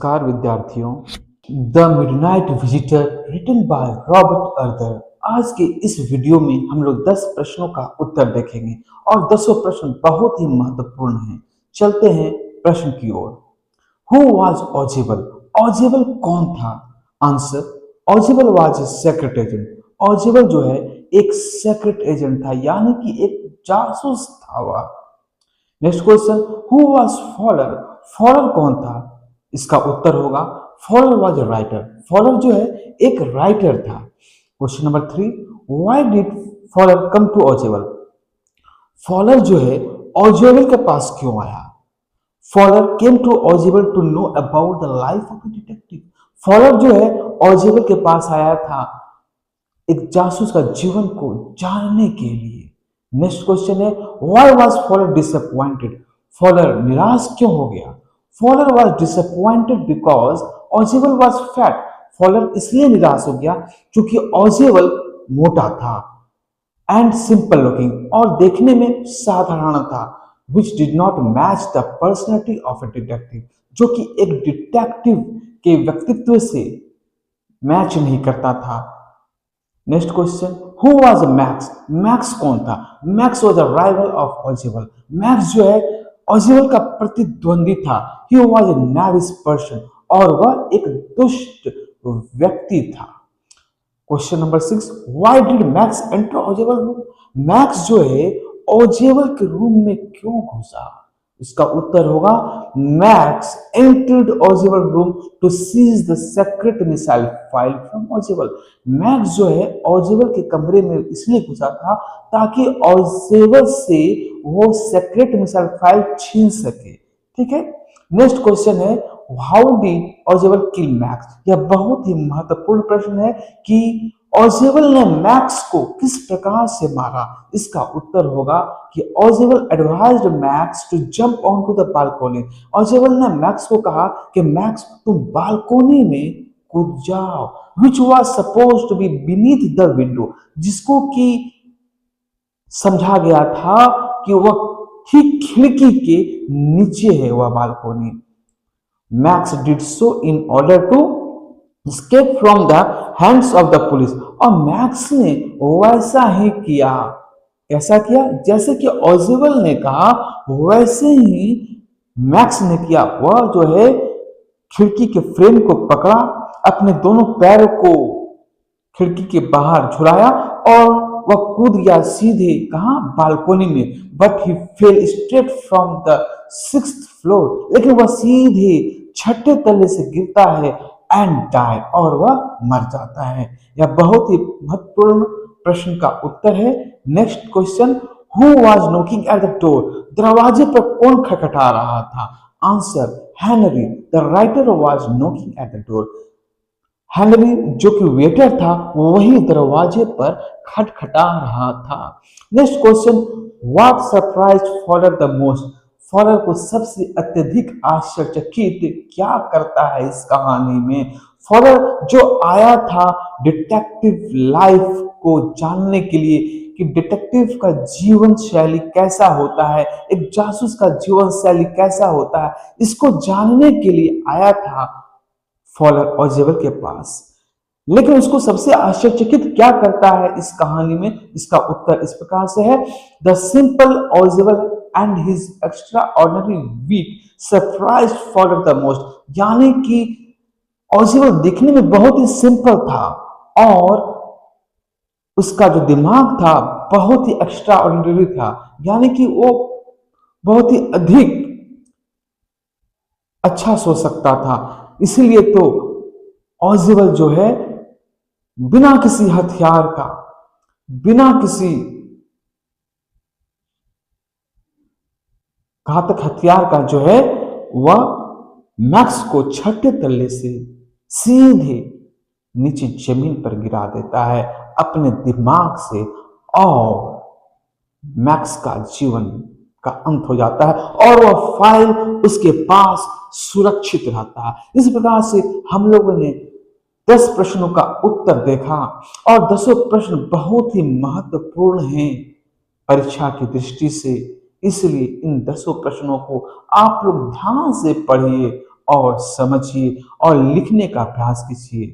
नमस्कार विद्यार्थियों। The midnight visitor written by Robert Arthur. आज के इस वीडियो में हम लोग 10 प्रश्नों का उत्तर देखेंगे और 10 प्रश्न बहुत ही महत्वपूर्ण हैं। चलते हैं प्रश्न की ओर। Who was ऑजिबल? ऑजिबल कौन था? Answer, Ausable was a secret agent. Ausable जो है एक सेक्रेट एजेंट था, यानी कि एक जासूस था वह। Next question, who was Fowler? Fowler कौन था? इसका उत्तर होगा Fowler was a writer. Fowler जो है एक राइटर था। Question number 3, why did Fowler come to Ausable? Fowler जो है ऑजिबल के पास क्यों आया? Fowler came to Ausable to know about the life of a detective. Fowler जो है ऑजिबल के पास आया था एक जासूस का जीवन को जानने के लिए। नेक्स्ट क्वेश्चन है, why was Fowler disappointed? Fowler निराश क्यों हो गया? Fowler was disappointed because Ausable was fat. Fowler इसलिए निराश हो गया क्योंकि ऑजिबल मोटा था एंड सिंपल लुकिंग और देखने में साधारण था, which did not match the personality of a detective, जो कि एक डिटेक्टिव के व्यक्तित्व से मैच नहीं करता था। Next question, who was Max? Max कौन था? Max was a rival of Ausable. Max जो है ऑजिबल का प्रतिद्वंदी था। ही वाज ए नैविश पर्सन और वह एक दुष्ट व्यक्ति था। Question number 6, why did Max enter Ausable room? Max जो है ऑजिबल के रूम में क्यों घुसा? इसका उत्तर होगा Max entered Ausable room to seize the secret missile file from Ausable. Max जो है ऑजिबल के कमरे में इसलिए घुसा था ताकि ऑजिबल से वो सीक्रेट मिसाइल फाइल छीन सके। ठीक है। नेक्स्ट क्वेश्चन है, हाउ डिड ऑजिबल किल मैक्स? यह बहुत ही महत्वपूर्ण प्रश्न है कि ऑजिबल ने मैक्स को किस प्रकार से मारा। इसका उत्तर होगा कि Ausable advised Max to jump on to the balcony. Ausable ने मैक्स को कहा कि मैक्स तुम बालकोनी में कूद जाओ, which was supposed to be beneath the window, जिसको कि समझा गया था कि वह ठीक खिड़की के नीचे है वह balcony. Max did so in order to escape from the hands of the police। और मैक्स ने वैसा ही किया। कैसा किया? जैसे कि ऑजिबल ने कहा वैसे ही मैक्स ने किया। वह जो है खिड़की के फ्रेम को पकड़ा, अपने दोनों पैरों को खिड़की के बाहर झुलाया और वह कूद गया सीधे कहा? बालकोनी में। But he fail straight from the 6th floor. लेकिन वह सीधे 6ठे तल्ले से गिरता है एंड डाई और वह मर जाता है। यह बहुत ही महत्वपूर्ण प्रश्न का उत्तर है। Next question, who was knocking at the door? दरवाजे पर कौन खटखटा रहा था? Answer, Henry the writer was knocking at the door. Henry जो कि वेटर था वही दरवाजे पर खटखटा रहा था। Next question, what surprised Fowler the most? Fowler को सबसे अत्यधिक आश्चर्यचकित क्या करता है इस कहानी में? फॉलर जो आया था डिटेक्टिव लाइफ को जानने के लिए कि डिटेक्टिव का जीवन शैली कैसा होता है, एक जासूस का जीवन शैली कैसा होता है, इसको जानने के लिए आया था फॉलर ऑजिबल के पास। लेकिन उसको सबसे आश्चर्यचकित क्या करता है इस कहानी में? इसका उत्तर इस प्रकार से है, the simple Ausable and his extraordinary wit surprised Fowler the most. यानी कि ऑजिबल दिखने में बहुत ही सिंपल था और उसका जो दिमाग था बहुत ही एक्स्ट्राऑर्डिनरी था, यानी कि वो बहुत ही अधिक अच्छा सोच सकता था। इसीलिए तो ऑजिबल जो है बिना किसी हथियार का, बिना किसी घातक हथियार का जो है वह मैक्स को 6ठे तल्ले से सीधे नीचे जमीन पर गिरा देता है अपने दिमाग से और मैक्स का जीवन का अंत हो जाता है और वह फाइल उसके पास सुरक्षित रहता है। इस प्रकार से हम लोगों ने 10 प्रश्नों का उत्तर देखा और 10 प्रश्न बहुत ही महत्वपूर्ण हैं परीक्षा की दृष्टि से। इसलिए इन 10 प्रश्नों को आप लोग ध्यान से पढ़िए और समझिए और लिखने का अभ्यास कीजिए।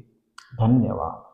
धन्यवाद।